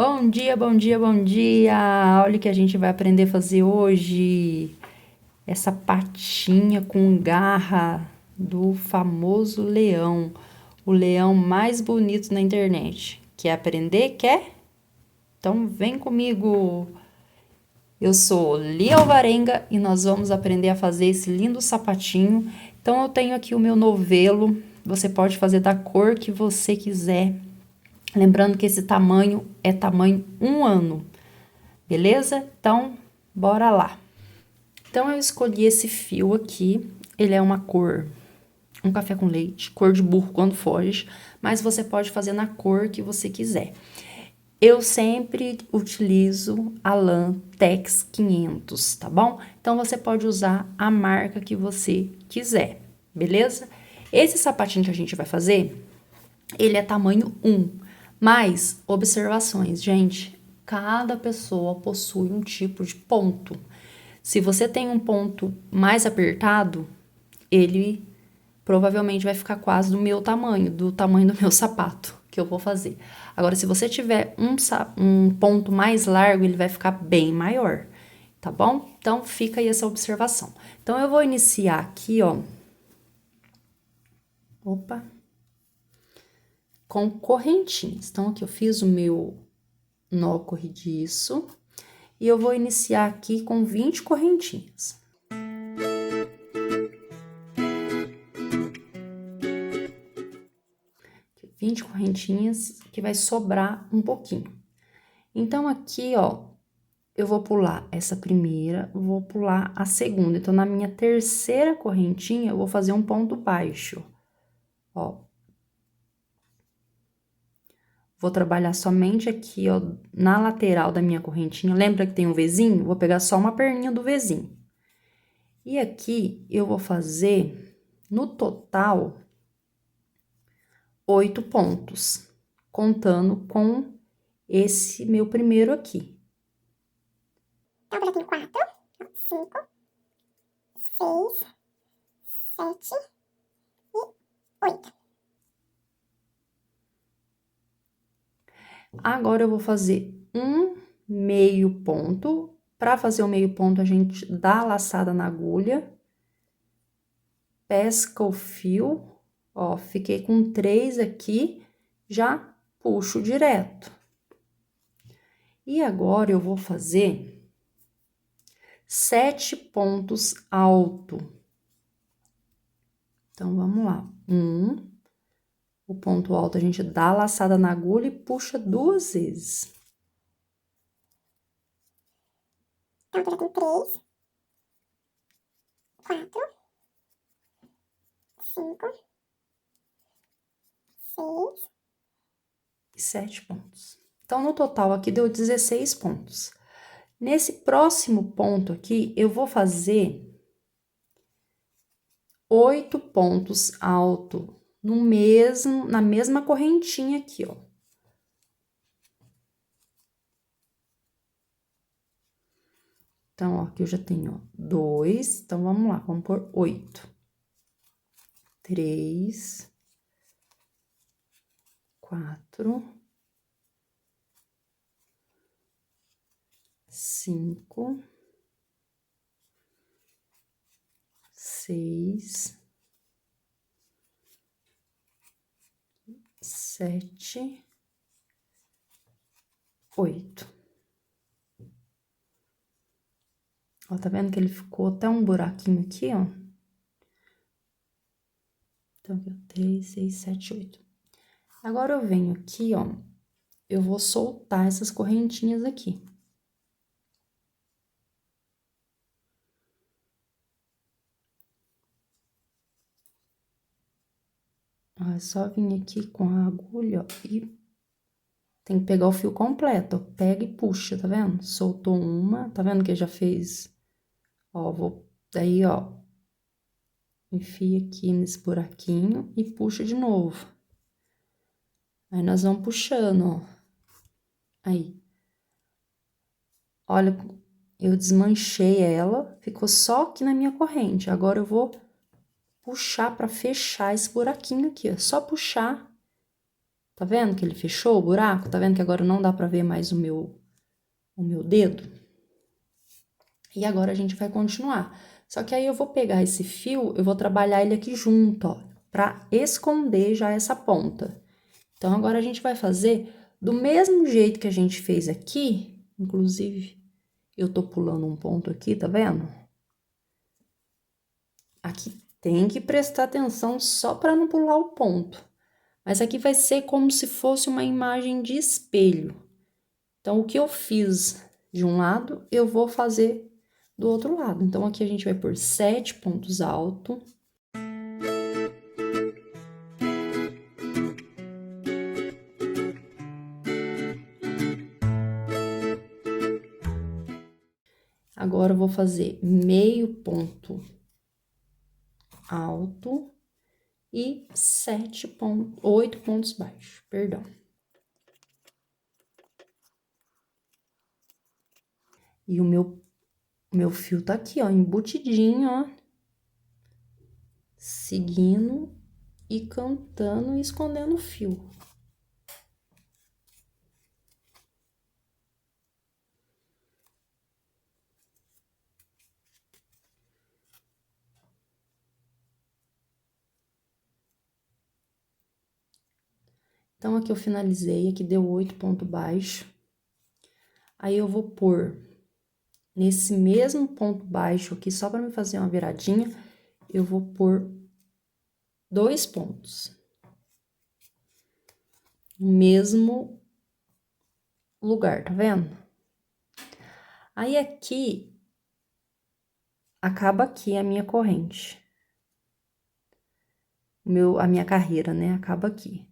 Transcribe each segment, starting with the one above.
Bom dia, bom dia, bom dia! Olha o que a gente vai aprender a fazer hoje. Essa patinha com garra do famoso leão. O leão mais bonito na internet. Quer aprender? Quer? Então vem comigo! Eu sou Lia Alvarenga e nós vamos aprender a fazer esse lindo sapatinho. Então eu tenho aqui o meu novelo. Você pode fazer da cor que você quiser. Lembrando que esse tamanho é tamanho 1 ano, beleza? Então, bora lá. Então, eu escolhi esse fio aqui, ele é uma cor, um café com leite, cor de burro quando foge, mas você pode fazer na cor que você quiser. Eu sempre utilizo a lã Tex 500, tá bom? Então, você pode usar a marca que você quiser, beleza? Esse sapatinho que a gente vai fazer, ele é tamanho 1. Mas, observações, gente, cada pessoa possui um tipo de ponto. Se você tem um ponto mais apertado, ele provavelmente vai ficar quase do tamanho do meu sapato que eu vou fazer. Agora, se você tiver um ponto mais largo, ele vai ficar bem maior, tá bom? Então, fica aí essa observação. Então, eu vou iniciar aqui, ó. Opa! Com correntinhas. Então, aqui eu fiz o meu nó corrediço e eu vou iniciar aqui com 20 correntinhas. Aqui, 20 correntinhas que vai sobrar um pouquinho. Então, aqui, ó, eu vou pular essa primeira, vou pular a segunda. Então, na minha terceira correntinha, eu vou fazer um ponto baixo, ó. Vou trabalhar somente aqui, ó, na lateral da minha correntinha. Lembra que tem um Vzinho? Vou pegar só uma perninha do Vzinho. E aqui, eu vou fazer, no total, 8 pontos, contando com esse meu primeiro aqui. Então, eu tenho 4, 5, 6, 7 e 8. Agora, eu vou fazer um meio ponto. Para fazer o meio ponto, a gente dá a laçada na agulha, pesca o fio, ó, fiquei com 3 aqui, já puxo direto. E agora, eu vou fazer 7 pontos alto. Então, vamos lá. O ponto alto a gente dá a laçada na agulha e puxa 2 vezes. Então, eu já tenho 3, 4, 5, 6 e 7 pontos. Então, no total aqui deu 16 pontos. Nesse próximo ponto aqui, eu vou fazer 8 pontos alto na mesma correntinha aqui, ó. Então, ó, aqui eu já tenho, ó, 2. Então, vamos lá, vamos por 8. 3, 4, 5, 6, 7, 8. Ó, tá vendo que ele ficou até um buraquinho aqui, ó? Então, aqui, ó, 3, 6, 7, 8. Agora, eu venho aqui, ó, eu vou soltar essas correntinhas aqui. Ó, é só vir aqui com a agulha, ó, e tem que pegar o fio completo, ó. Pega e puxa, tá vendo? Soltou uma, tá vendo que já fez? Ó, daí, ó, enfia aqui nesse buraquinho e puxa de novo. Aí, nós vamos puxando, ó. Aí. Olha, eu desmanchei ela, ficou só aqui na minha corrente. Agora, eu vou puxar pra fechar esse buraquinho aqui, ó. Só puxar Tá vendo que ele fechou o buraco? Tá vendo que agora não dá pra ver mais o meu dedo? E agora a gente vai continuar. Só que aí eu vou pegar esse fio, eu vou trabalhar ele aqui junto, ó, pra esconder já essa ponta. Então, agora a gente vai fazer do mesmo jeito que a gente fez aqui, inclusive, eu tô pulando um ponto aqui, tá vendo? Aqui tem que prestar atenção só para não pular o ponto. Mas aqui vai ser como se fosse uma imagem de espelho. Então, o que eu fiz de um lado, eu vou fazer do outro lado. Então, aqui a gente vai por 7 pontos altos. Agora, eu vou fazer meio ponto alto e 8 pontos baixos, perdão. E o meu fio tá aqui, ó, embutidinho, ó. Seguindo e cantando e escondendo o fio. Então, aqui eu finalizei, aqui deu 8 pontos baixos. Aí, eu vou pôr nesse mesmo ponto baixo aqui, só para me fazer uma viradinha, eu vou pôr 2 pontos. No mesmo lugar, tá vendo? Aí, aqui, acaba aqui a minha corrente. A minha carreira, né? Acaba aqui.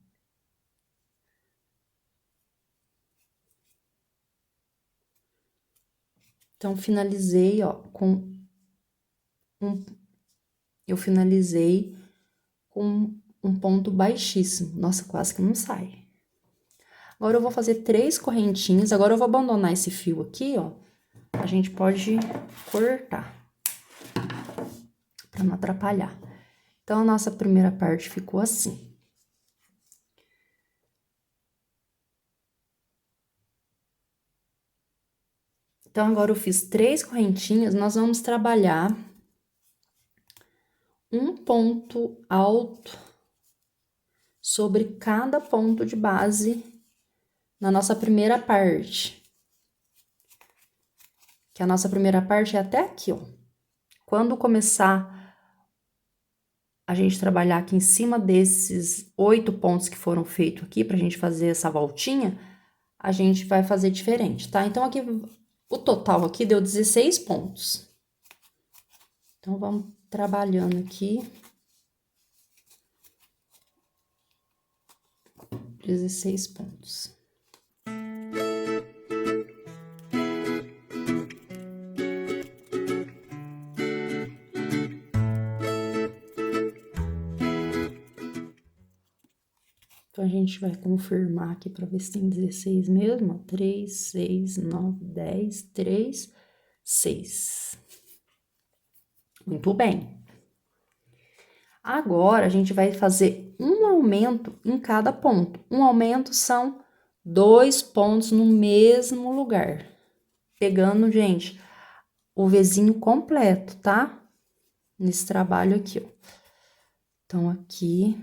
Então, finalizei, ó, eu finalizei com um ponto baixíssimo. Nossa, quase que não sai. Agora, eu vou fazer 3 correntinhas. Agora, eu vou abandonar esse fio aqui, ó. A gente pode cortar, pra não atrapalhar. Então, a nossa primeira parte ficou assim. Então, agora eu fiz 3 correntinhas, nós vamos trabalhar um ponto alto sobre cada ponto de base na nossa primeira parte. Que a nossa primeira parte é até aqui, ó. Quando começar a gente trabalhar aqui em cima desses 8 pontos que foram feitos aqui, pra gente fazer essa voltinha, a gente vai fazer diferente, tá? Então, aqui, o total aqui deu 16 pontos. Então, vamos trabalhando aqui. 16 pontos. Então, a gente vai confirmar aqui para ver se tem 16 mesmo, ó. 3, 6, 9, 10, 3, 6. Muito bem. Agora, a gente vai fazer um aumento em cada ponto. Um aumento são 2 pontos no mesmo lugar. Pegando, gente, o Vzinho completo, tá? Nesse trabalho aqui, ó. Então, aqui...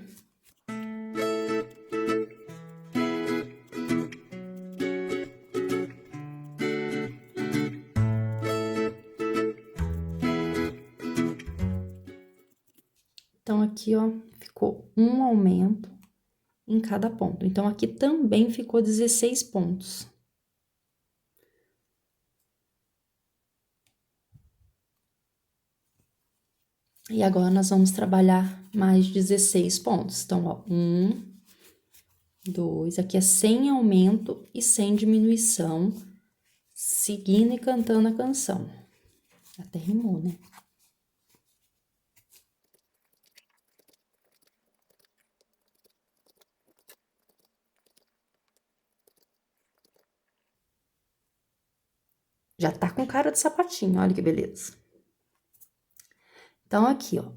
Então, aqui, ó, ficou um aumento em cada ponto. Então, aqui também ficou 16 pontos. E agora, nós vamos trabalhar mais 16 pontos. Então, ó, 1, 2, aqui é sem aumento e sem diminuição, seguindo e cantando a canção. Até rimou, né? Já tá com cara de sapatinho, olha que beleza. Então, aqui, ó.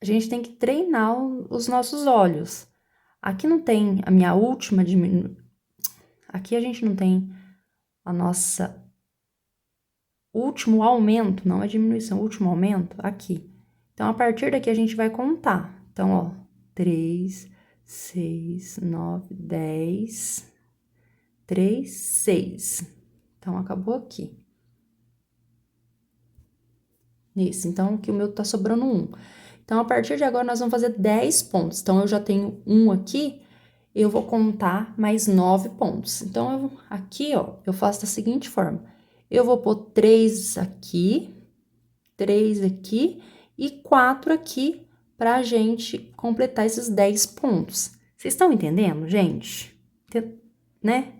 A gente tem que treinar os nossos olhos. Aqui não tem a minha última diminuição. Aqui a gente não tem a nossa último aumento, não é diminuição, último aumento, aqui. Então, a partir daqui a gente vai contar. Então, ó, 3, 6, 9, 10, 3, 6. Então, acabou aqui. Isso, então, aqui o meu tá sobrando 1. Então, a partir de agora, nós vamos fazer 10 pontos. Então, eu já tenho 1 aqui, eu vou contar mais 9 pontos. Então, aqui, ó, eu faço da seguinte forma. Eu vou pôr 3 aqui, 3 aqui e 4 aqui pra gente completar esses 10 pontos. Vocês estão entendendo, gente? Né?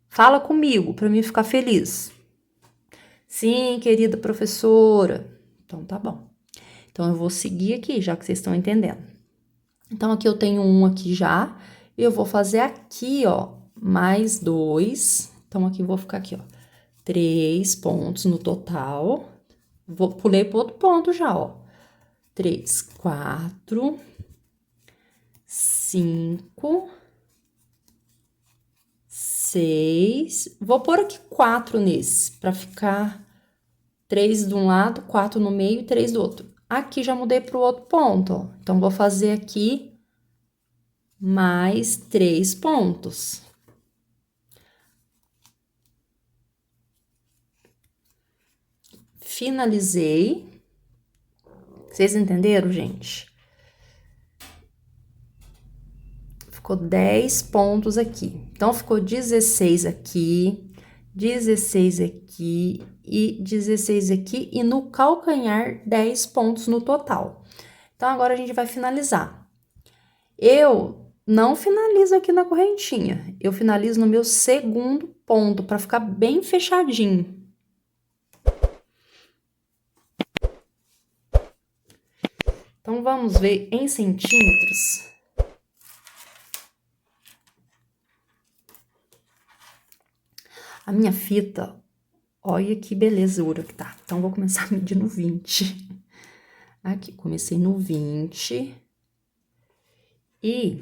Fala comigo pra mim ficar feliz. Sim, querida professora. Então, tá bom. Então, eu vou seguir aqui, já que vocês estão entendendo. Então, aqui eu tenho 1 aqui já. Eu vou fazer aqui, ó, mais 2. Então, aqui eu vou ficar aqui, ó, 3 pontos no total. Pulei pro outro ponto já, ó. 3, 4, 5, 6. Vou pôr aqui 4 nesse, pra ficar 3 de um lado, 4 no meio e 3 do outro. Aqui já mudei pro outro ponto, ó. Então, vou fazer aqui mais 3 pontos. Finalizei. Vocês entenderam, gente? Ficou 10 pontos aqui. Então, ficou 16 aqui, 16 aqui e 16 aqui. E no calcanhar, 10 pontos no total. Então, agora a gente vai finalizar. Eu não finalizo aqui na correntinha. Eu finalizo no meu segundo ponto, para ficar bem fechadinho. Então, vamos ver em centímetros. A minha fita, olha que belezura que tá. Então, vou começar a medir no 20. Aqui, comecei no 20. E...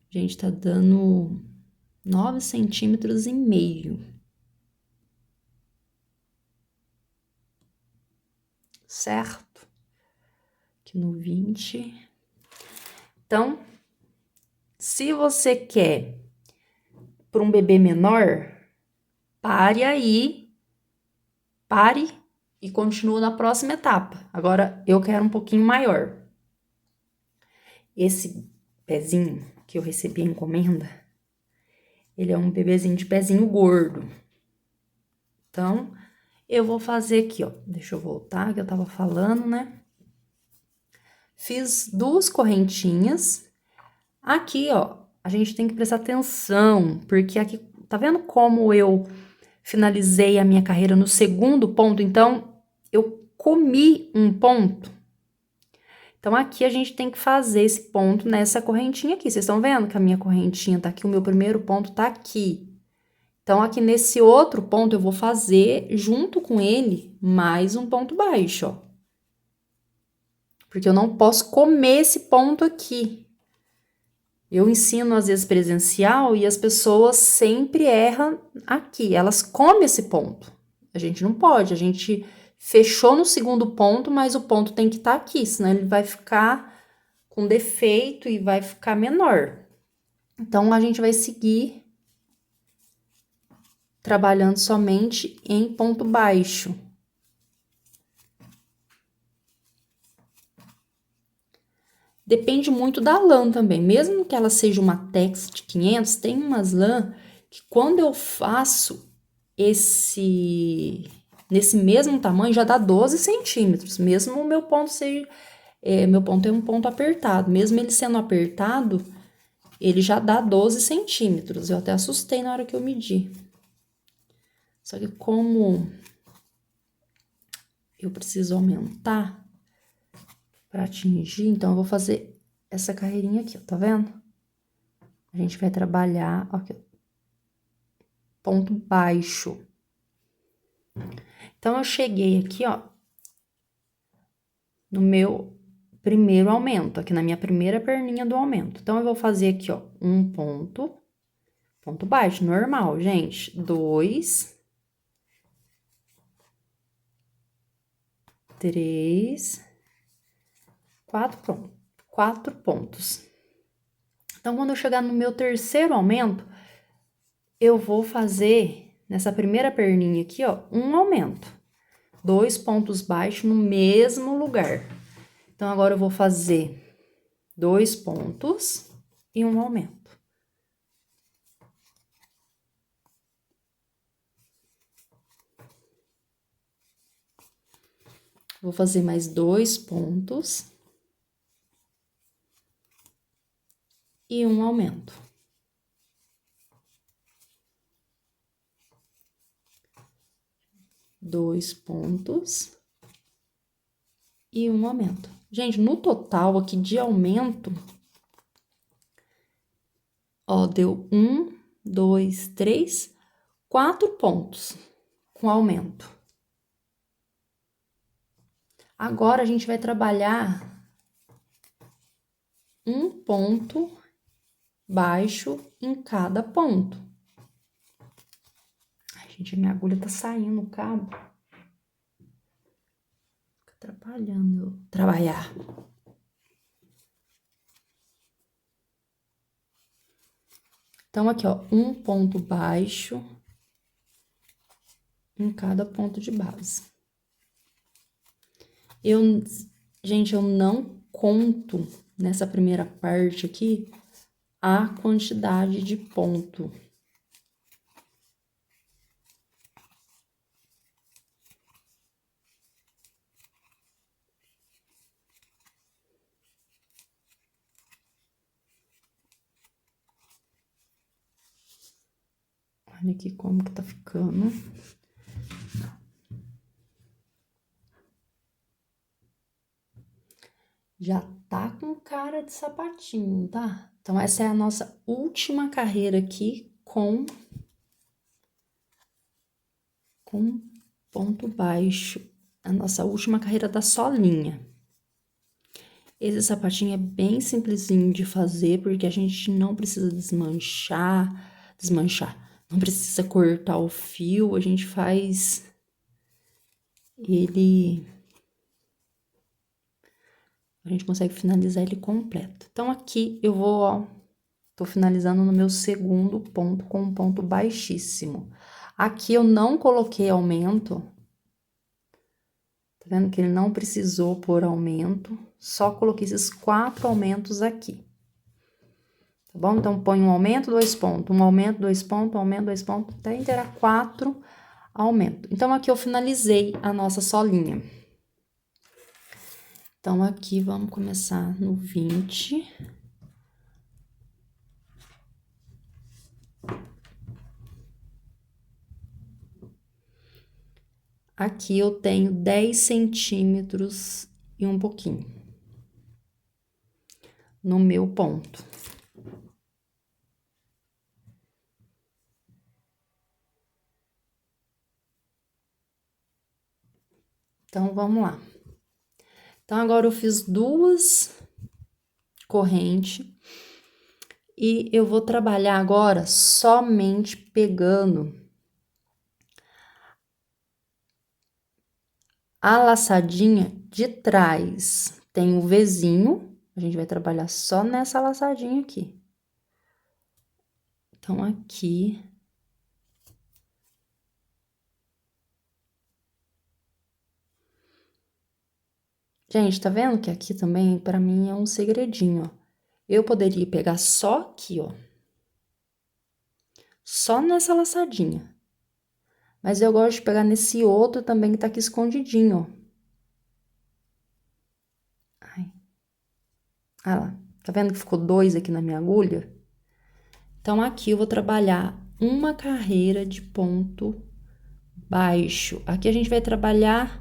gente, tá dando 9,5 centímetros. Certo? Aqui no 20. Então, se você quer para um bebê menor, pare aí, pare e continua na próxima etapa. Agora, eu quero um pouquinho maior. Esse pezinho que eu recebi a encomenda, ele é um bebezinho de pezinho gordo. Então, eu vou fazer aqui, ó. Deixa eu voltar, que eu tava falando, né? Fiz 2 correntinhas. Aqui, ó, a gente tem que prestar atenção, porque aqui, tá vendo como eu finalizei a minha carreira no segundo ponto? Então, eu comi um ponto. Então, aqui a gente tem que fazer esse ponto nessa correntinha aqui. Vocês estão vendo que a minha correntinha tá aqui, o meu primeiro ponto tá aqui. Então, aqui nesse outro ponto, eu vou fazer, junto com ele, mais um ponto baixo, ó. Porque eu não posso comer esse ponto aqui. Eu ensino, às vezes, presencial e as pessoas sempre erram aqui. Elas comem esse ponto. A gente não pode. A gente fechou no segundo ponto, mas o ponto tem que estar aqui, senão ele vai ficar com defeito e vai ficar menor. Então, a gente vai seguir trabalhando somente em ponto baixo. Depende muito da lã também. Mesmo que ela seja uma Tex de 500, tem umas lã que quando eu faço nesse mesmo tamanho, já dá 12 centímetros. Mesmo o meu ponto seja... meu ponto é um ponto apertado. Mesmo ele sendo apertado, ele já dá 12 centímetros. Eu até assustei na hora que eu medi. Só que como eu preciso aumentar para atingir, então eu vou fazer essa carreirinha aqui, ó, tá vendo? A gente vai trabalhar, ó, aqui, ponto baixo. Então, eu cheguei aqui, ó, no meu primeiro aumento, aqui na minha primeira perninha do aumento. Então, eu vou fazer aqui, ó, um ponto baixo, normal, gente. 2, 3, 4 pontos. Então, quando eu chegar no meu terceiro aumento, eu vou fazer, nessa primeira perninha aqui, ó, um aumento. 2 pontos baixos no mesmo lugar. Então, agora eu vou fazer 2 pontos e um aumento. Vou fazer mais 2 pontos e um aumento. Dois pontos e um aumento. Gente, no total aqui de aumento, ó, deu 1, 2, 3, 4 pontos com aumento. Agora, a gente vai trabalhar um ponto baixo em cada ponto. Ai, gente, minha agulha tá saindo o cabo. Fica atrapalhando eu trabalhar. Então, aqui, ó, um ponto baixo em cada ponto de base. Gente, eu não conto nessa primeira parte aqui a quantidade de ponto. Olha aqui como que tá ficando. Já tá com cara de sapatinho, tá? Então, essa é a nossa última carreira aqui com ponto baixo. A nossa última carreira da solinha. Esse sapatinho é bem simplesinho de fazer, porque a gente não precisa desmanchar, não precisa cortar o fio, a gente faz ele... A gente consegue finalizar ele completo. Então, aqui eu vou, ó, tô finalizando no meu segundo ponto com um ponto baixíssimo. Aqui eu não coloquei aumento. Tá vendo que ele não precisou pôr aumento? Só coloquei esses 4 aumentos aqui. Tá bom? Então, põe um aumento, 2 pontos, um aumento, 2 pontos, um aumento, 2 pontos, até inteirar 4 aumentos. Então, aqui eu finalizei a nossa solinha. Então, aqui vamos começar no 20. Aqui eu tenho 10 centímetros e um pouquinho no meu ponto. Então, vamos lá. Então, agora eu fiz 2 correntes e eu vou trabalhar agora somente pegando a laçadinha de trás. Tem o Vzinho, a gente vai trabalhar só nessa laçadinha aqui. Então, aqui... Gente, tá vendo que aqui também, pra mim, é um segredinho, ó. Eu poderia pegar só aqui, ó. Só nessa laçadinha. Mas eu gosto de pegar nesse outro também que tá aqui escondidinho, ó. Ai. Ah lá, tá vendo que ficou 2 aqui na minha agulha? Então, aqui eu vou trabalhar uma carreira de ponto baixo. Aqui a gente vai trabalhar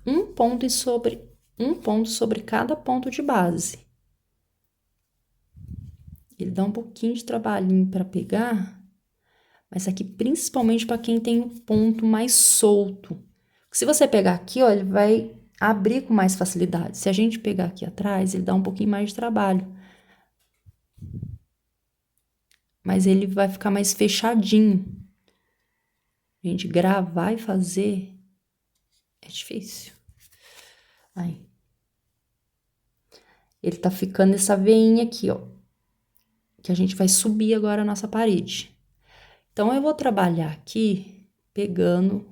um ponto sobre cada ponto de base. Ele dá um pouquinho de trabalhinho para pegar, mas aqui principalmente para quem tem um ponto mais solto. Se você pegar aqui, ó, ele vai abrir com mais facilidade. Se a gente pegar aqui atrás, ele dá um pouquinho mais de trabalho. Mas ele vai ficar mais fechadinho. A gente gravar e fazer é difícil. Aí. Ele tá ficando essa veinha aqui, ó. Que a gente vai subir agora a nossa parede. Então, eu vou trabalhar aqui pegando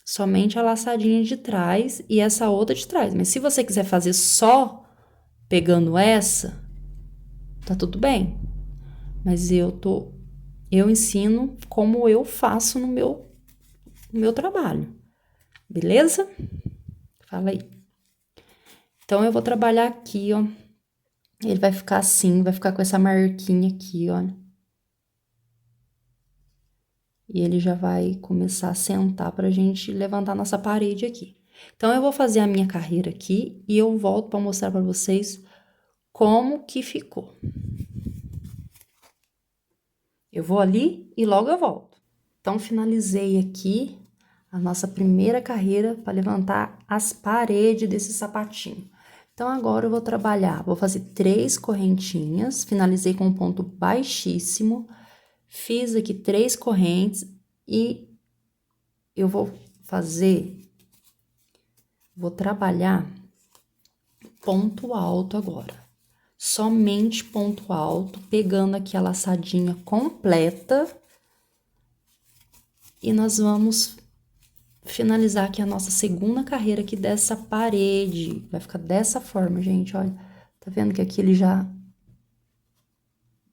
somente a laçadinha de trás e essa outra de trás. Mas se você quiser fazer só pegando essa, tá tudo bem. Mas eu ensino como eu faço no meu trabalho. Beleza? Fala aí. Então, eu vou trabalhar aqui, ó. Ele vai ficar assim, vai ficar com essa marquinha aqui, ó. E ele já vai começar a sentar pra gente levantar nossa parede aqui. Então, eu vou fazer a minha carreira aqui e eu volto pra mostrar pra vocês como que ficou. Eu vou ali e logo eu volto. Então, finalizei aqui a nossa primeira carreira para levantar as paredes desse sapatinho. Então, agora eu vou trabalhar, vou fazer 3 correntinhas, finalizei com um ponto baixíssimo, fiz aqui 3 correntes e eu vou trabalhar ponto alto agora. Somente ponto alto, pegando aqui a laçadinha completa. E nós vamos finalizar aqui a nossa segunda carreira aqui dessa parede. Vai ficar dessa forma, gente, olha. Tá vendo que aqui ele já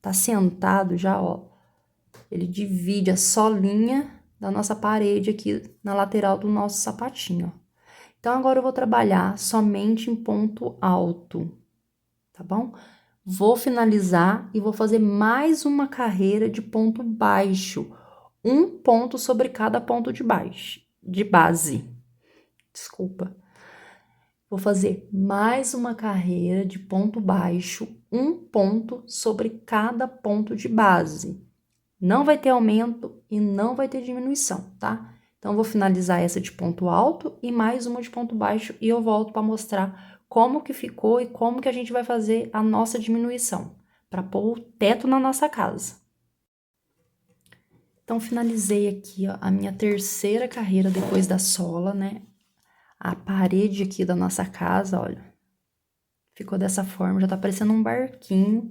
tá sentado já, ó. Ele divide a solinha da nossa parede aqui na lateral do nosso sapatinho, ó. Então, agora eu vou trabalhar somente em ponto alto, tá bom? Vou finalizar e vou fazer mais uma carreira de ponto baixo. Um ponto sobre cada ponto de base. Desculpa. Vou fazer mais uma carreira de ponto baixo, um ponto sobre cada ponto de base. Não vai ter aumento e não vai ter diminuição, tá? Então, vou finalizar essa de ponto alto e mais uma de ponto baixo e eu volto para mostrar como que ficou e como que a gente vai fazer a nossa diminuição, para pôr o teto na nossa casa. Então, finalizei aqui, ó, a minha terceira carreira depois da sola, né? A parede aqui da nossa casa, olha, ficou dessa forma, já tá parecendo um barquinho.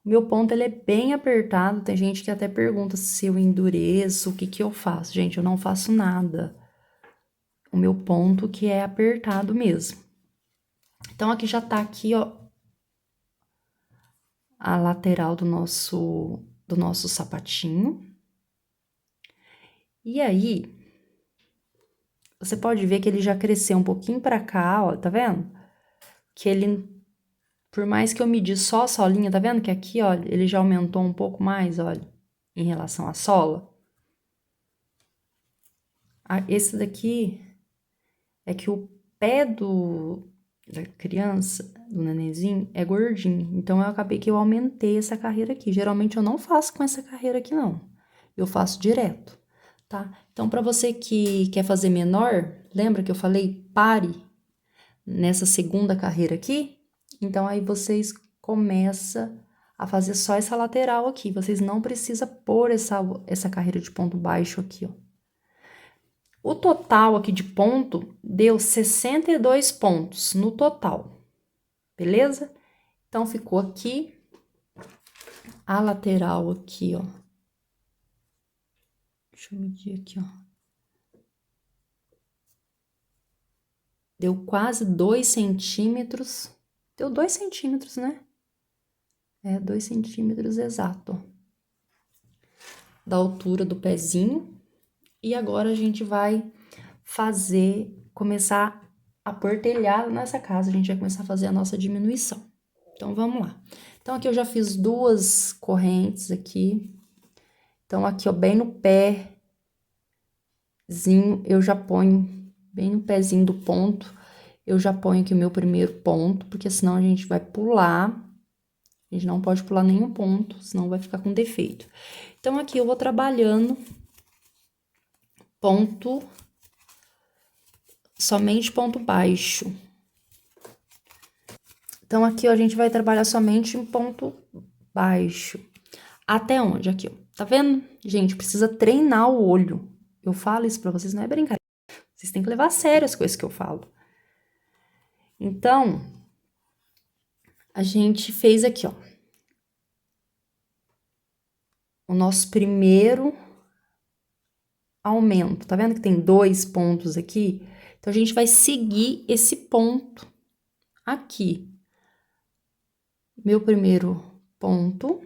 O meu ponto, ele é bem apertado, tem gente que até pergunta se eu endureço, o que que eu faço. Gente, eu não faço nada. O meu ponto que é apertado mesmo. Então, aqui já tá aqui, ó, a lateral do nosso sapatinho. E aí, você pode ver que ele já cresceu um pouquinho pra cá, ó, tá vendo? Que ele, por mais que eu medi só a solinha, tá vendo que aqui, ó, ele já aumentou um pouco mais, olha, em relação à sola. Esse daqui é que o pé da criança, do nenenzinho, é gordinho. Então, eu acabei que eu aumentei essa carreira aqui. Geralmente, eu não faço com essa carreira aqui, não. Eu faço direto, tá? Então, para você que quer fazer menor, lembra que eu falei pare nessa segunda carreira aqui? Então, aí vocês começam a fazer só essa lateral aqui. Vocês não precisam pôr essa carreira de ponto baixo aqui, ó. O total aqui de ponto deu 62 pontos no total, beleza? Então, ficou aqui a lateral aqui, ó. Deixa eu medir aqui, ó. Deu quase 2 centímetros. Deu 2 centímetros, né? É, 2 centímetros exato, ó. Da altura do pezinho. E agora a gente vai começar a pôr telhado nessa casa. A gente vai começar a fazer a nossa diminuição. Então, vamos lá. Então, aqui eu já fiz 2 correntes aqui. Então, aqui, ó, bem no pézinho, eu já ponho, bem no pezinho do ponto, eu já ponho aqui o meu primeiro ponto, porque senão a gente vai pular. A gente não pode pular nenhum ponto, senão vai ficar com defeito. Então, aqui eu vou trabalhando ponto somente ponto baixo. Então, aqui, ó, a gente vai trabalhar somente em ponto baixo. Até onde? Aqui, ó. Tá vendo? Gente, precisa treinar o olho. Eu falo isso pra vocês, não é brincadeira. Vocês têm que levar a sério as coisas que eu falo. Então, a gente fez aqui, ó. O nosso primeiro aumento. Tá vendo que tem 2 pontos aqui? Então, a gente vai seguir esse ponto aqui. Meu primeiro ponto.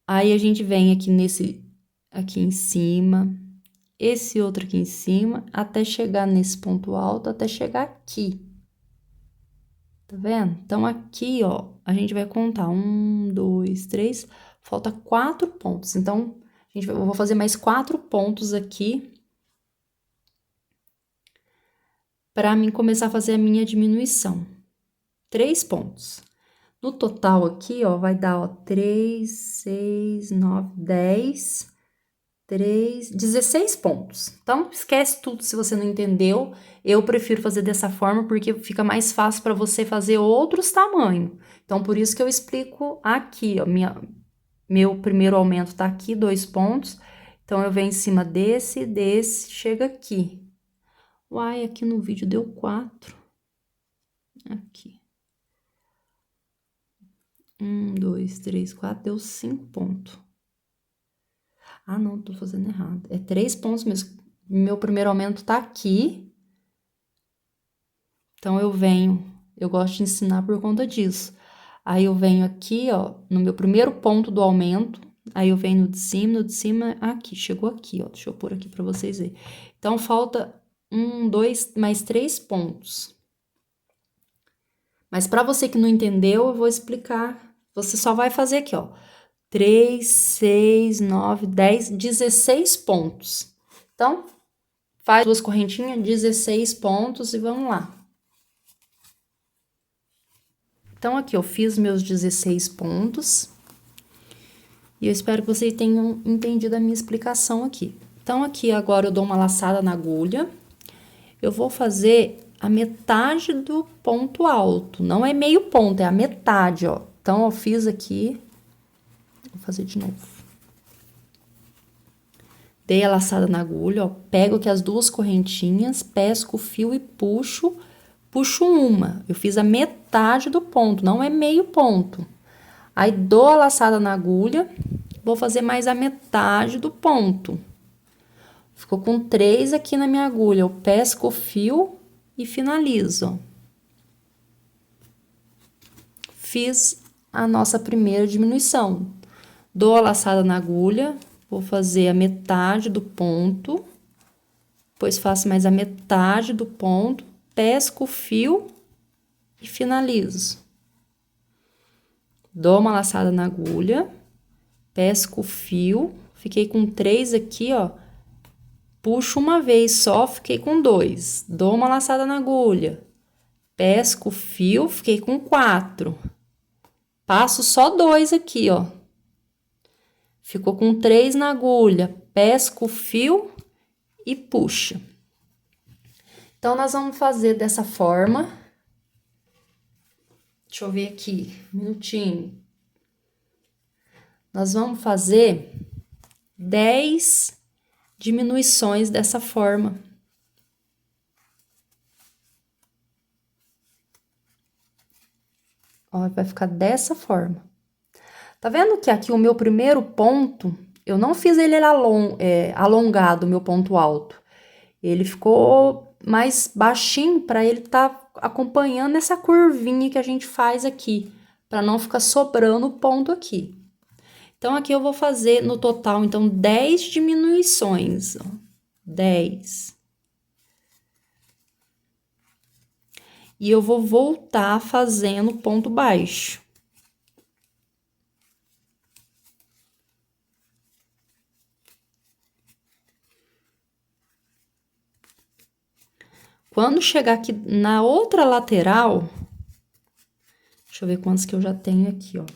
Aí, a gente vem aqui aqui em cima, esse outro aqui em cima, até chegar nesse ponto alto, até chegar aqui. Tá vendo? Então, aqui, ó, a gente vai contar 1, 2, 3, falta 4 pontos. Então, eu vou fazer mais 4 pontos aqui para mim começar a fazer a minha diminuição. 3 pontos. No total aqui, ó, vai dar, ó, 3, 6, 9, 10, 3, 16 pontos. Então, esquece tudo se você não entendeu. Eu prefiro fazer dessa forma porque fica mais fácil para você fazer outros tamanhos. Então, por isso que eu explico aqui, ó, meu primeiro aumento tá aqui, 2 pontos. Então, eu venho em cima desse, chega aqui. Uai, aqui no vídeo deu 4. Aqui. 1, 2, 3, 4, deu 5 pontos. Ah, não, tô fazendo errado. É 3 pontos mesmo. Meu primeiro aumento tá aqui. Então, eu gosto de ensinar por conta disso. Aí, eu venho aqui, ó, no meu primeiro ponto do aumento. Aí, eu venho no de cima, aqui, chegou aqui, ó. Deixa eu pôr aqui pra vocês verem. Então, falta 1, 2, mais 3 pontos. Mas pra você que não entendeu, eu vou explicar. Você só vai fazer aqui, ó. 3, 6, 9, 10, 16 pontos. Então, faz 2 correntinhas, 16 pontos e vamos lá. Então, aqui eu fiz meus 16 pontos. E eu espero que vocês tenham entendido a minha explicação aqui. Então, aqui agora eu dou uma laçada na agulha. Eu vou fazer a metade do ponto alto. Não é meio ponto, é a metade, ó. Então, eu fiz aqui. Vou fazer de novo. Dei a laçada na agulha, ó. Pego aqui as 2 correntinhas, pesco o fio e puxo uma. Eu fiz a metade do ponto, não é meio ponto. Aí, dou a laçada na agulha, vou fazer mais a metade do ponto. Ficou com 3 aqui na minha agulha. Eu pesco o fio e finalizo, ó. Fiz a nossa primeira diminuição. Dou a laçada na agulha, vou fazer a metade do ponto, depois faço mais a metade do ponto, pesco o fio e finalizo. Dou uma laçada na agulha, pesco o fio, fiquei com 3 aqui, ó. Puxo uma vez só, fiquei com 2. Dou uma laçada na agulha, pesco o fio, fiquei com 4. Passo só 2 aqui, ó. Ficou com 3 na agulha, pesco o fio e puxa. Então, nós vamos fazer dessa forma. Deixa eu ver aqui, um minutinho. Nós vamos fazer 10 diminuições dessa forma. Ó, vai ficar dessa forma. Tá vendo que aqui o meu primeiro ponto, eu não fiz ele alongado, o meu ponto alto. Ele ficou mais baixinho para ele tá acompanhando essa curvinha que a gente faz aqui, para não ficar sobrando o ponto aqui. Então, aqui eu vou fazer no total, então, 10 diminuições, ó. 10. E eu vou voltar fazendo ponto baixo. Quando chegar aqui na outra lateral, deixa eu ver quantos que eu já tenho aqui, ó.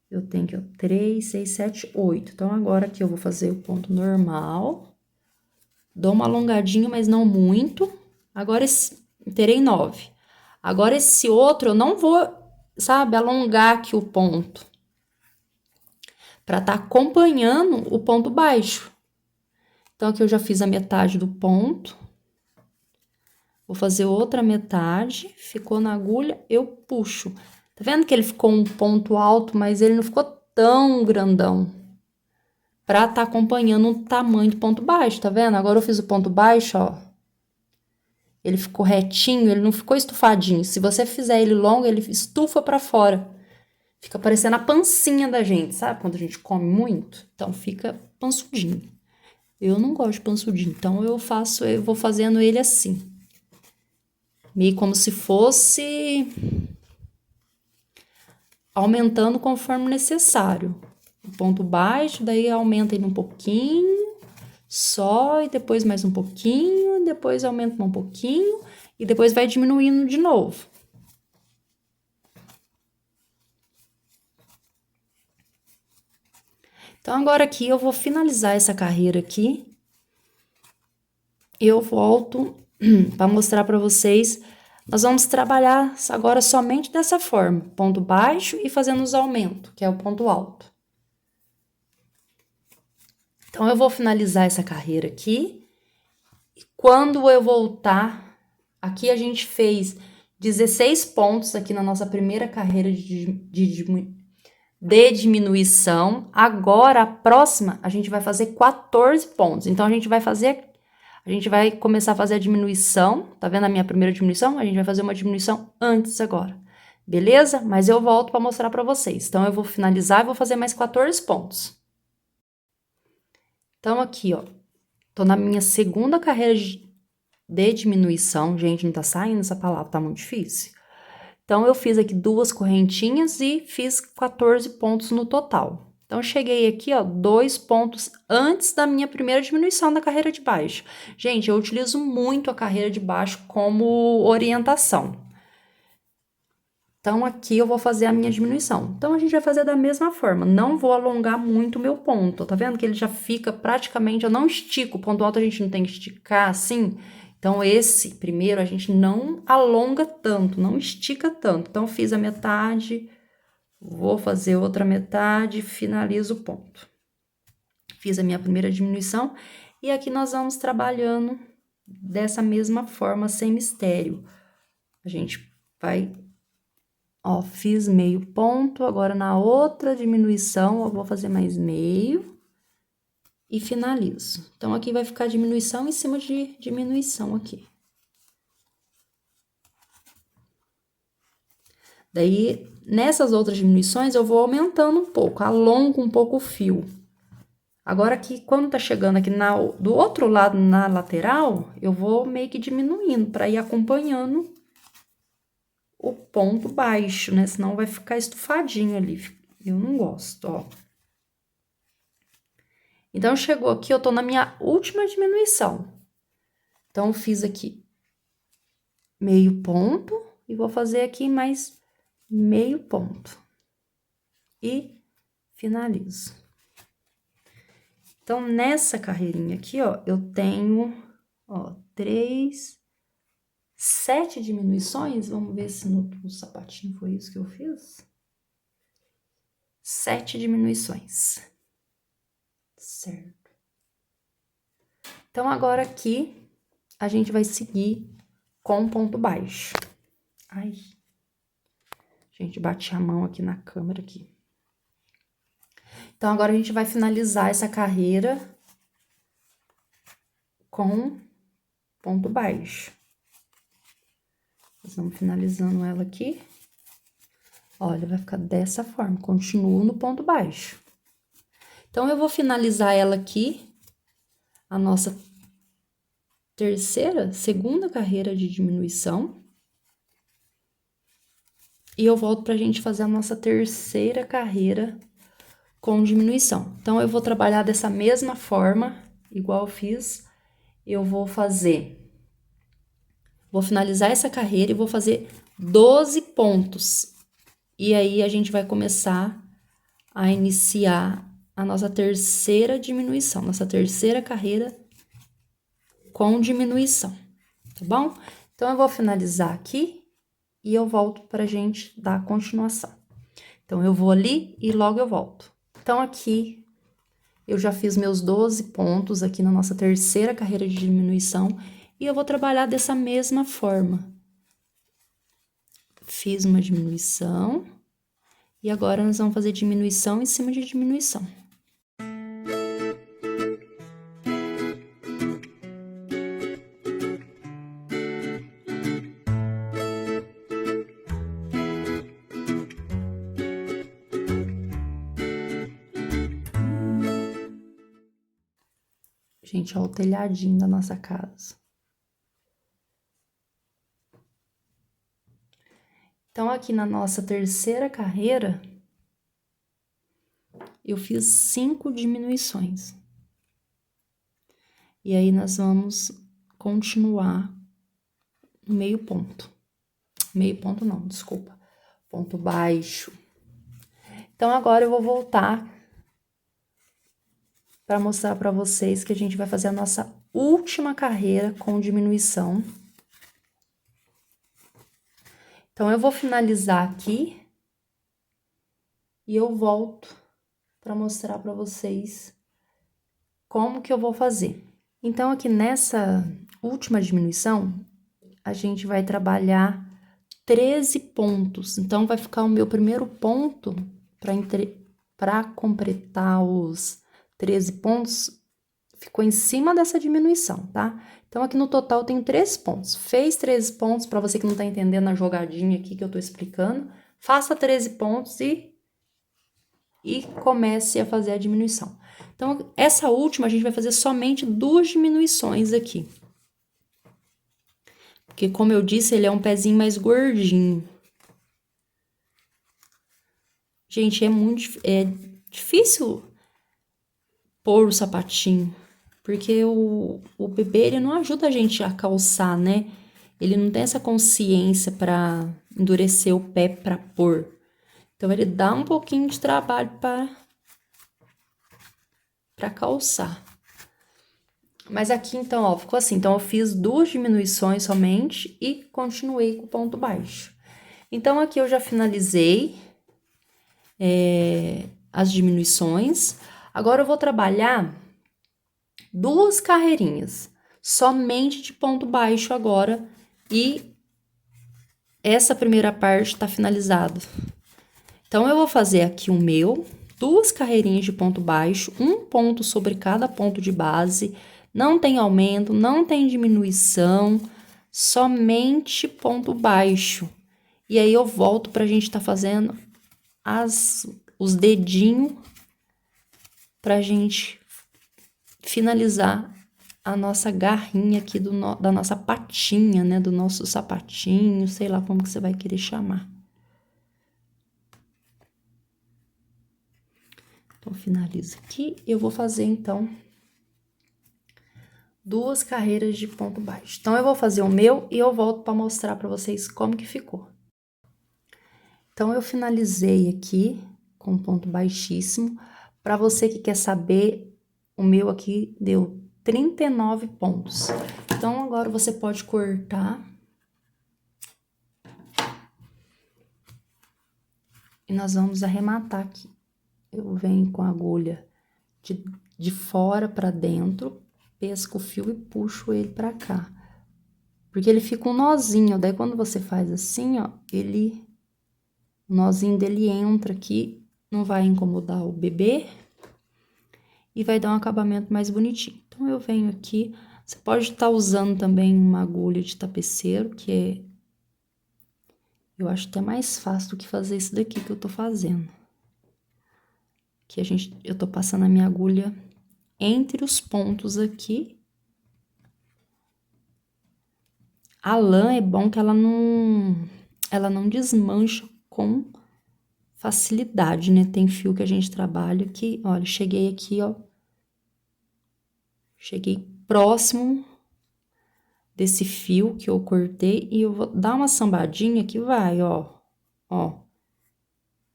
Eu tenho aqui, ó, 3, 6, 7, 8. Então, agora aqui eu vou fazer o ponto normal. Dou uma alongadinha, mas não muito. Agora, terei 9. Agora, esse outro, eu não vou, sabe, alongar aqui o ponto. Pra tá acompanhando o ponto baixo. Então, aqui eu já fiz a metade do ponto. Vou fazer outra metade. Ficou na agulha, eu puxo. Tá vendo que ele ficou um ponto alto, mas ele não ficou tão grandão. Pra tá acompanhando o tamanho do ponto baixo, tá vendo? Agora eu fiz o ponto baixo, ó. Ele ficou retinho, ele não ficou estufadinho. Se você fizer ele longo, ele estufa pra fora. Fica parecendo a pancinha da gente, sabe? Quando a gente come muito. Então, fica pansudinho. Eu não gosto de pansudinho, então eu vou fazendo ele assim. Meio como se fosse aumentando conforme necessário. O ponto baixo, daí aumenta ele um pouquinho, só, e depois mais um pouquinho, depois aumenta um pouquinho, e depois vai diminuindo de novo. Então, agora aqui eu vou finalizar essa carreira aqui. Eu volto para mostrar para vocês. Nós vamos trabalhar agora somente dessa forma, ponto baixo e fazendo os aumentos, que é o ponto alto. Então, eu vou finalizar essa carreira aqui. E quando eu voltar, aqui a gente fez 16 pontos aqui na nossa primeira carreira de diminuição. Agora, a próxima, a gente vai fazer 14 pontos. Então, a gente vai começar a fazer a diminuição. Tá vendo a minha primeira diminuição? A gente vai fazer uma diminuição antes agora. Beleza? Mas eu volto para mostrar para vocês. Então, eu vou finalizar e vou fazer mais 14 pontos. Então, aqui, ó. Tô na minha segunda carreira de diminuição. Gente, não tá saindo essa palavra, tá muito difícil. Então, eu fiz aqui 2 correntinhas e fiz 14 pontos no total. Então, eu cheguei aqui, ó, 2 pontos antes da minha primeira diminuição da carreira de baixo. Gente, eu utilizo muito a carreira de baixo como orientação. Então, aqui eu vou fazer a minha diminuição. Então, a gente vai fazer da mesma forma. Não vou alongar muito o meu ponto. Tá vendo que ele já fica praticamente... Eu não estico. O ponto alto a gente não tem que esticar assim. Então, esse primeiro a gente não alonga tanto, não estica tanto. Então, fiz a metade, vou fazer outra metade, finalizo o ponto. Fiz a minha primeira diminuição e aqui nós vamos trabalhando dessa mesma forma, sem mistério. A gente vai... Ó, fiz meio ponto, agora na outra diminuição eu vou fazer mais meio e finalizo. Então, aqui vai ficar diminuição em cima de diminuição aqui. Daí, nessas outras diminuições, eu vou aumentando um pouco, alongo um pouco o fio. Agora, aqui, quando tá chegando aqui do outro lado, na lateral, eu vou meio que diminuindo para ir acompanhando o ponto baixo, né? Senão vai ficar estufadinho ali. Eu não gosto, ó. Então, chegou aqui, eu tô na minha última diminuição. Então, eu fiz aqui meio ponto e vou fazer aqui mais meio ponto. E finalizo. Então, nessa carreirinha aqui, ó, eu tenho, ó, 7 diminuições. Vamos ver se no sapatinho foi isso que eu fiz. 7 diminuições. Certo. Então, agora aqui, a gente vai seguir com ponto baixo. Ai. Gente, bati a mão aqui na câmera aqui. Então, agora a gente vai finalizar essa carreira com ponto baixo. Nós vamos finalizando ela aqui. Olha, vai ficar dessa forma, continuo no ponto baixo. Então, eu vou finalizar ela aqui, a nossa segunda carreira de diminuição. E eu volto pra gente fazer a nossa terceira carreira com diminuição. Então, eu vou trabalhar dessa mesma forma, igual eu fiz. Eu vou finalizar essa carreira e vou fazer 12 pontos. E aí, a gente vai começar a iniciar a nossa terceira diminuição, nossa terceira carreira com diminuição, tá bom? Então, eu vou finalizar aqui e eu volto pra gente dar continuação. Então, eu vou ali e logo eu volto. Então, aqui, eu já fiz meus 12 pontos aqui na nossa terceira carreira de diminuição e eu vou trabalhar dessa mesma forma. Fiz uma diminuição e agora nós vamos fazer diminuição em cima de diminuição. Gente, ó, o telhadinho da nossa casa. Então, aqui na nossa terceira carreira, eu fiz 5 diminuições. E aí, nós vamos continuar no meio ponto. Meio ponto não, desculpa. Ponto baixo. Então, agora eu vou voltar para mostrar para vocês que a gente vai fazer a nossa última carreira com diminuição. Então, eu vou finalizar aqui e eu volto para mostrar para vocês como que eu vou fazer. Então, aqui nessa última diminuição, a gente vai trabalhar 13 pontos. Então, vai ficar o meu primeiro ponto para completar os 13 pontos, ficou em cima dessa diminuição, tá? Então, aqui no total eu tenho 13 pontos. Fez 13 pontos, para você que não tá entendendo a jogadinha aqui que eu tô explicando, faça 13 pontos e comece a fazer a diminuição. Então, essa última a gente vai fazer somente 2 diminuições aqui. Porque, como eu disse, ele é um pezinho mais gordinho. Gente, é difícil pôr o sapatinho. Porque o bebê, ele não ajuda a gente a calçar, né? Ele não tem essa consciência para endurecer o pé para pôr. Então, ele dá um pouquinho de trabalho para calçar. Mas aqui, então, ó, ficou assim. Então, eu fiz 2 diminuições somente e continuei com o ponto baixo. Então, aqui eu já finalizei as diminuições. Agora, eu vou trabalhar 2 carreirinhas, somente de ponto baixo agora. E essa primeira parte tá finalizada. Então, eu vou fazer aqui o meu, 2 carreirinhas de ponto baixo, um ponto sobre cada ponto de base. Não tem aumento, não tem diminuição, somente ponto baixo. E aí, eu volto pra gente tá fazendo os dedinhos pra gente finalizar a nossa garrinha aqui da nossa patinha, né? Do nosso sapatinho, sei lá como que você vai querer chamar. Então, finalizo aqui. Eu vou fazer, então, 2 carreiras de ponto baixo. Então, eu vou fazer o meu e eu volto para mostrar para vocês como que ficou. Então, eu finalizei aqui com ponto baixíssimo. Para você que quer saber, o meu aqui deu 39 pontos. Então, agora você pode cortar. E nós vamos arrematar aqui. Eu venho com a agulha de fora para dentro, pesco o fio e puxo ele para cá. Porque ele fica um nozinho, daí quando você faz assim, ó, o nozinho dele entra aqui, não vai incomodar o bebê e vai dar um acabamento mais bonitinho. Então, eu venho aqui, você pode estar usando também uma agulha de tapeceiro, eu acho até mais fácil do que fazer isso daqui que eu tô fazendo. Que eu tô passando a minha agulha entre os pontos aqui. A lã é bom que ela não desmancha com facilidade, né? Tem fio que a gente trabalha que, olha, cheguei aqui, ó. Cheguei próximo desse fio que eu cortei e eu vou dar uma sambadinha que vai, ó. Ó.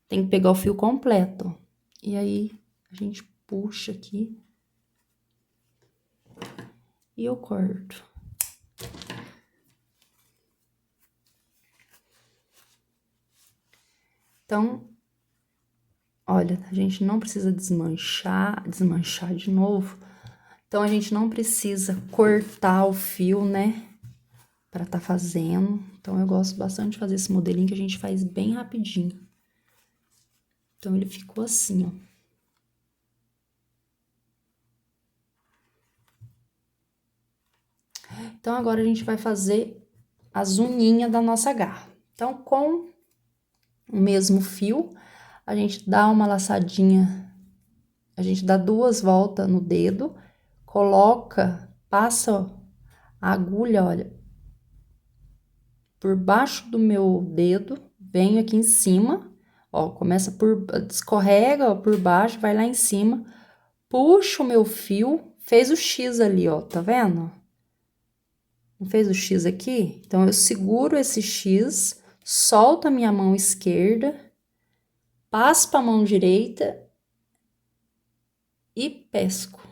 Tem que pegar o fio completo, ó. E aí, a gente puxa aqui. e eu corto. Então, olha, a gente não precisa desmanchar de novo. Então, a gente não precisa cortar o fio, né? Pra tá fazendo. Então, eu gosto bastante de fazer esse modelinho que a gente faz bem rapidinho. Então, ele ficou assim, ó. Então, agora a gente vai fazer as unhinhas da nossa garra. Então, com o mesmo fio, a gente dá uma laçadinha, a gente dá 2 voltas no dedo, coloca, passa a agulha, olha, por baixo do meu dedo, venho aqui em cima, ó, começa por, escorrega, ó, por baixo, vai lá em cima, puxa o meu fio, fez o X ali, ó, tá vendo? Não fez o X aqui? Então, eu seguro esse X, solto a minha mão esquerda, passo para a mão direita e pesco.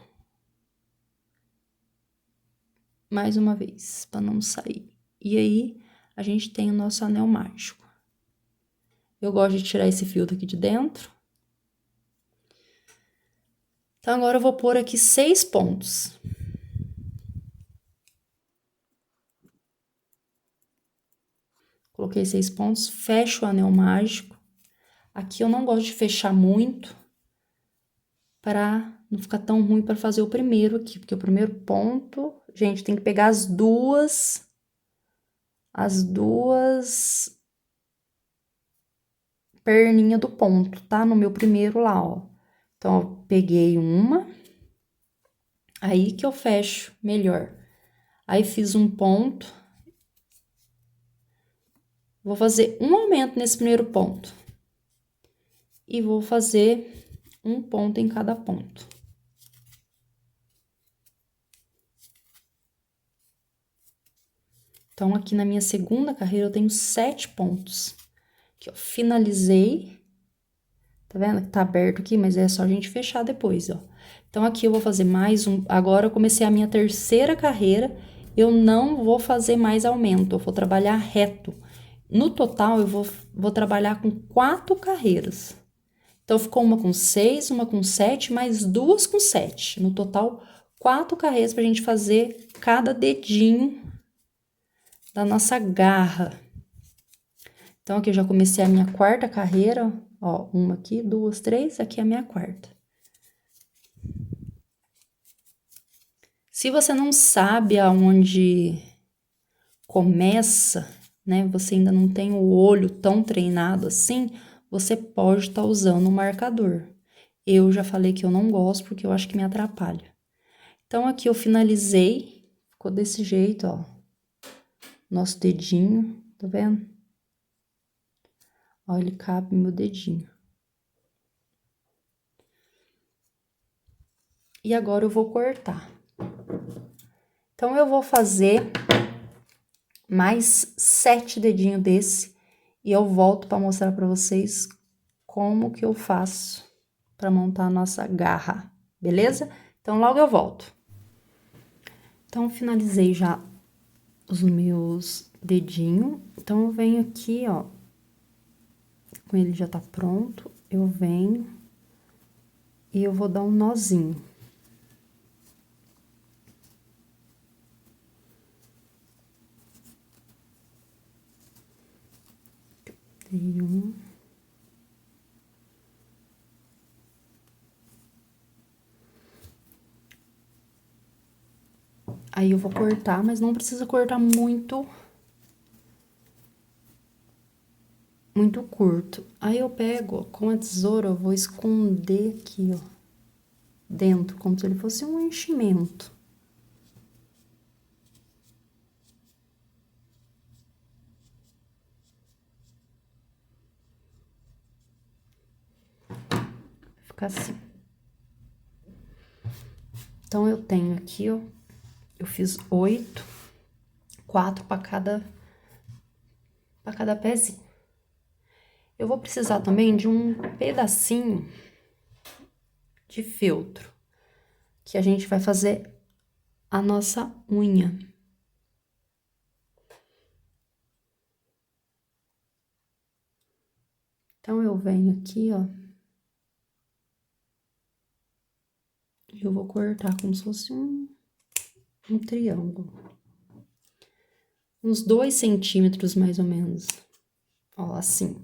Mais uma vez, para não sair. E aí, a gente tem o nosso anel mágico. Eu gosto de tirar esse fio daqui de dentro. Então, agora eu vou pôr aqui 6 pontos. Coloquei 6 pontos, fecho o anel mágico. Aqui eu não gosto de fechar muito, para não ficar tão ruim para fazer o primeiro aqui, porque o primeiro ponto, gente, tem que pegar as duas perninhas do ponto, tá? No meu primeiro lá, ó. Então, eu peguei uma, aí que eu fecho melhor. Aí, fiz um ponto. Vou fazer um aumento nesse primeiro ponto. E vou fazer um ponto em cada ponto. Então, aqui na minha segunda carreira, eu tenho 7 pontos. Aqui, ó, finalizei. Tá vendo que tá aberto aqui, mas é só a gente fechar depois, ó. Então, aqui eu vou fazer mais um... Agora, eu comecei a minha terceira carreira, eu não vou fazer mais aumento, eu vou trabalhar reto. No total, eu vou trabalhar com 4 carreiras. Então, ficou uma com 6, uma com 7, mais 2 com 7. No total, 4 carreiras pra gente fazer cada dedinho da nossa garra. Então, aqui eu já comecei a minha quarta carreira, ó, uma aqui, 2, 3, aqui é a minha quarta. Se você não sabe aonde começa, né, você ainda não tem o olho tão treinado assim, você pode estar usando um marcador. Eu já falei que eu não gosto porque eu acho que me atrapalha. Então, aqui eu finalizei, ficou desse jeito, ó, nosso dedinho, tá vendo? Ó, ele cabe no meu dedinho. E agora eu vou cortar. Então, eu vou fazer mais 7 dedinhos desse e eu volto para mostrar para vocês como que eu faço para montar a nossa garra, beleza? Então, logo eu volto. Então, finalizei já os meus dedinhos. Então, eu venho aqui, ó, com ele já tá pronto, eu venho e eu vou dar um nozinho. Dei um. Aí, eu vou cortar, mas não precisa cortar muito curto. Aí, eu pego, ó, com a tesoura, eu vou esconder aqui, ó, dentro, como se ele fosse um enchimento. Fica assim. Então, eu tenho aqui, ó, eu fiz 8, 4 para cada pezinho. Eu vou precisar também de um pedacinho de feltro, que a gente vai fazer a nossa unha. Então, eu venho aqui, ó. E eu vou cortar como se fosse um triângulo. Uns 2 centímetros, mais ou menos. Ó, assim.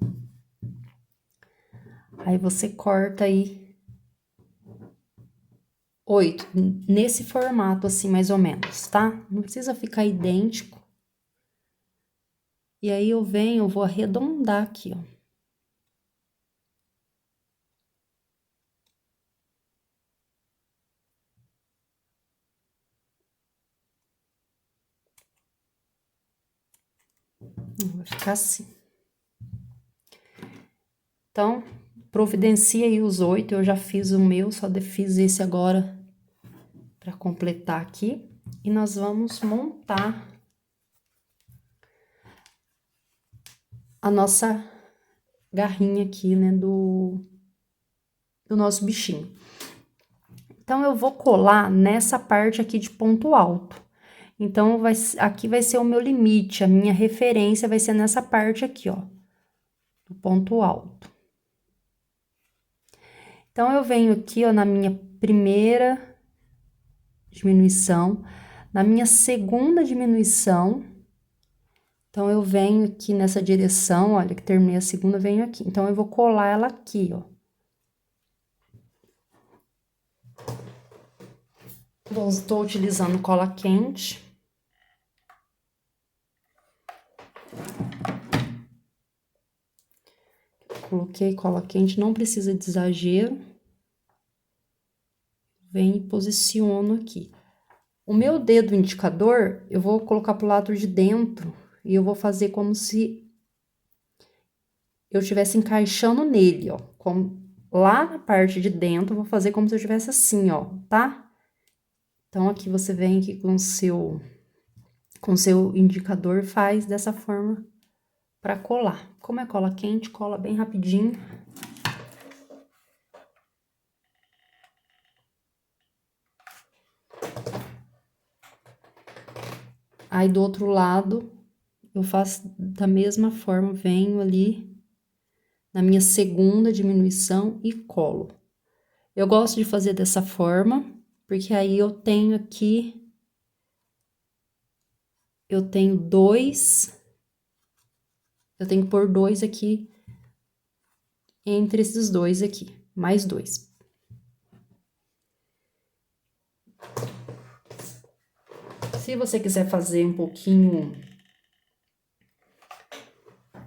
Aí, você corta aí 8, nesse formato, assim, mais ou menos, tá? Não precisa ficar idêntico. E aí, eu vou arredondar aqui, ó. Vai ficar assim. Então, providencia aí os 8, eu já fiz o meu, só fiz esse agora para completar aqui. E nós vamos montar a nossa garrinha aqui, né, do nosso bichinho. Então, eu vou colar nessa parte aqui de ponto alto. Então, aqui vai ser o meu limite, a minha referência vai ser nessa parte aqui, ó, do ponto alto. Então, eu venho aqui, ó, na minha primeira diminuição, na minha segunda diminuição. Então, eu venho aqui nessa direção, olha, que terminei a segunda, venho aqui. Então, eu vou colar ela aqui, ó. Estou utilizando cola quente. Coloquei cola quente, não precisa de exagero. Venho e posiciono aqui. O meu dedo indicador, eu vou colocar pro lado de dentro e eu vou fazer como se eu estivesse encaixando nele, ó. Lá na parte de dentro, eu vou fazer como se eu estivesse assim, ó, tá? Então, aqui você vem aqui com o seu indicador, faz dessa forma para colar. Como é cola quente, cola bem rapidinho. Aí, do outro lado, eu faço da mesma forma, venho ali na minha segunda diminuição e colo. Eu gosto de fazer dessa forma, porque aí eu tenho aqui, eu tenho que pôr 2 aqui, entre esses 2 aqui, mais 2. Se você quiser fazer um pouquinho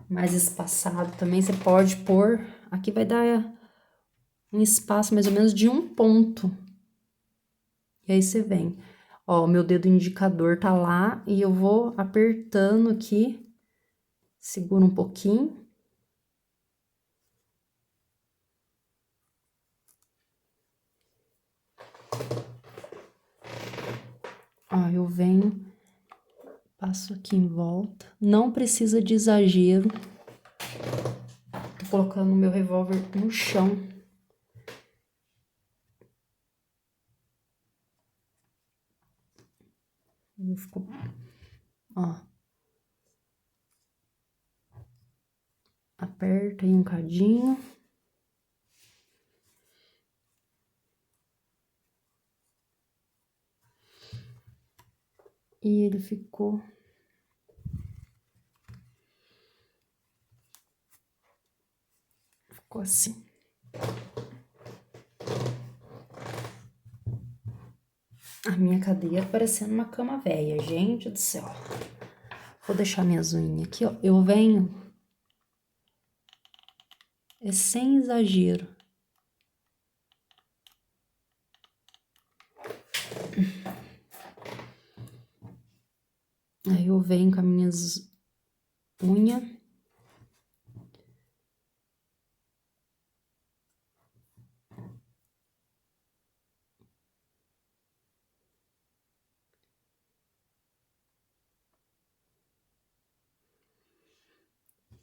mais espaçado também, você pode pôr, aqui vai dar um espaço mais ou menos de 1 ponto. E aí, você vem, ó, o meu dedo indicador tá lá e eu vou apertando aqui, segura um pouquinho. Ó, eu venho, passo aqui em volta, não precisa de exagero. Tô colocando o meu revólver no chão. Ficou, ó. Aperta aí um cadinho. E ele ficou assim. A minha cadeira parecendo uma cama velha, gente do céu. Vou deixar minhas unhas aqui, ó. Eu venho sem exagero. Aí eu venho com as minhas unhas.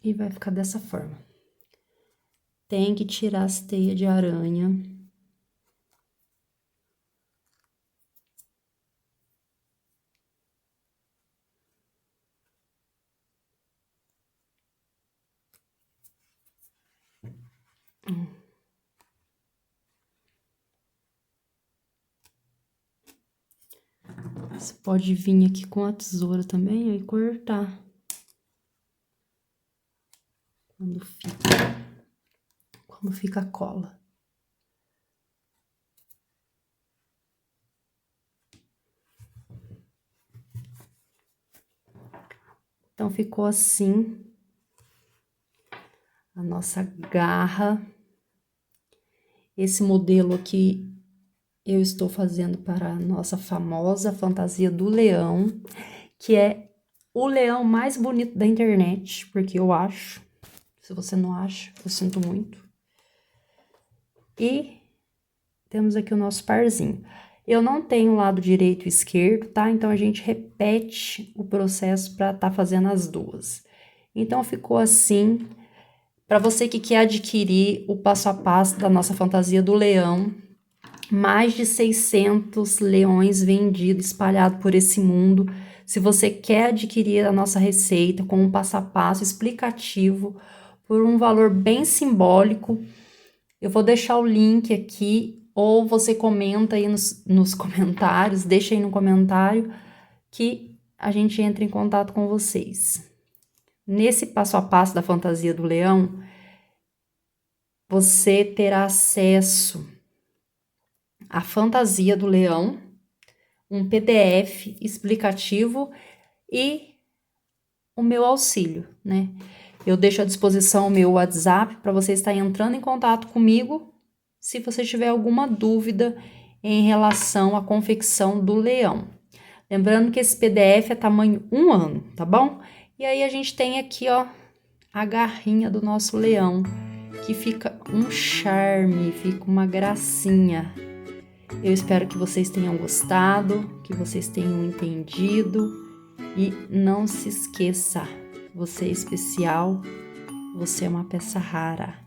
E vai ficar dessa forma. Tem que tirar as teias de aranha. Você pode vir aqui com a tesoura também e cortar. Quando fica a cola. Então, ficou assim a nossa garra. Esse modelo aqui eu estou fazendo para a nossa famosa fantasia do leão, que é o leão mais bonito da internet, porque eu acho. Se você não acha, eu sinto muito. E temos aqui o nosso parzinho. Eu não tenho lado direito e esquerdo, tá? Então, a gente repete o processo para tá fazendo as duas. Então, ficou assim. Para você que quer adquirir o passo a passo da nossa fantasia do leão, mais de 600 leões vendidos, espalhados por esse mundo. Se você quer adquirir a nossa receita com um passo a passo explicativo, por um valor bem simbólico, eu vou deixar o link aqui, ou você comenta aí nos comentários, deixa aí no comentário, que a gente entra em contato com vocês. Nesse passo a passo da fantasia do leão, você terá acesso à fantasia do leão, um PDF explicativo e o meu auxílio, né? Eu deixo à disposição o meu WhatsApp para você estar entrando em contato comigo se você tiver alguma dúvida em relação à confecção do leão. Lembrando que esse PDF é tamanho 1 ano, tá bom? E aí a gente tem aqui, ó, a garrinha do nosso leão, que fica um charme, fica uma gracinha. Eu espero que vocês tenham gostado, que vocês tenham entendido e não se esqueça, você é especial, você é uma peça rara.